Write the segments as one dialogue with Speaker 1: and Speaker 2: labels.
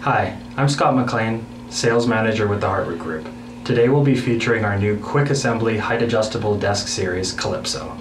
Speaker 1: Hi, I'm Scott McLean, Sales Manager with the Heartwood Group. Today we'll be featuring our new quick assembly height adjustable desk series, Calypso.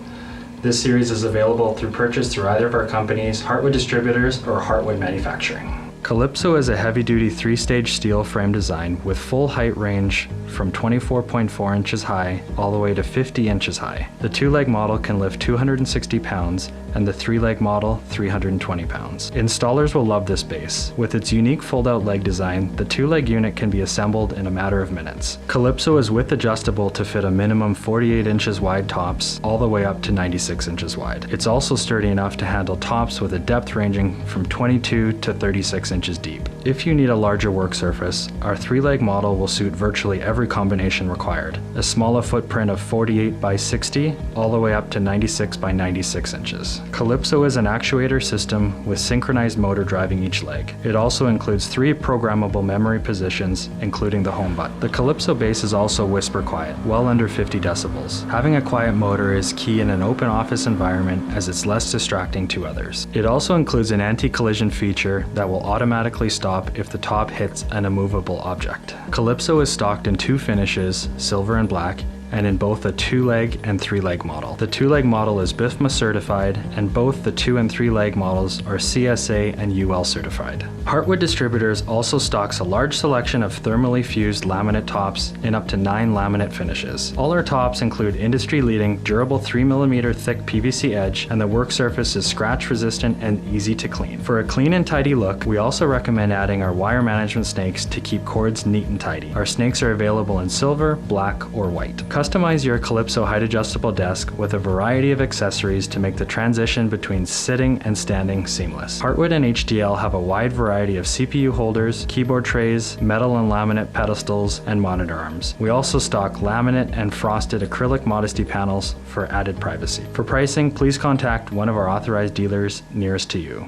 Speaker 1: This series is available through purchase through either of our companies, Heartwood Distributors or Heartwood Manufacturing. Calypso is a heavy-duty 3-stage steel frame design with full height range from 24.4 inches high all the way to 50 inches high. The 2-leg model can lift 260 pounds and the 3-leg model 320 pounds. Installers will love this base. With its unique fold-out leg design, the 2-leg unit can be assembled in a matter of minutes. Calypso is width adjustable to fit a minimum 48 inches wide tops all the way up to 96 inches wide. It's also sturdy enough to handle tops with a depth ranging from 22 to 36 inches deep. If you need a larger work surface, our 3-leg model will suit virtually every combination required. A smaller footprint of 48 by 60 all the way up to 96 by 96 inches. Calypso is an actuator system with synchronized motor driving each leg. It also includes 3 programmable memory positions, including the home button. The Calypso base is also whisper quiet, well under 50 decibels. Having a quiet motor is key in an open office environment as it's less distracting to others. It also includes an anti-collision feature that will automatically stop if the top hits an immovable object. Calypso is stocked in 2 finishes, silver and black, and in both a 2-leg and 3-leg model. The 2-leg model is BIFMA certified, and both the 2 and 3-leg models are CSA and UL certified. Heartwood Distributors also stocks a large selection of thermally fused laminate tops in up to 9 laminate finishes. All our tops include industry-leading durable 3mm thick PVC edge, and the work surface is scratch resistant and easy to clean. For a clean and tidy look, we also recommend adding our wire management snakes to keep cords neat and tidy. Our snakes are available in silver, black, or white. Customize your Calypso height adjustable desk with a variety of accessories to make the transition between sitting and standing seamless. Heartwood and HDL have a wide variety of CPU holders, keyboard trays, metal and laminate pedestals, and monitor arms. We also stock laminate and frosted acrylic modesty panels for added privacy. For pricing, please contact one of our authorized dealers nearest to you.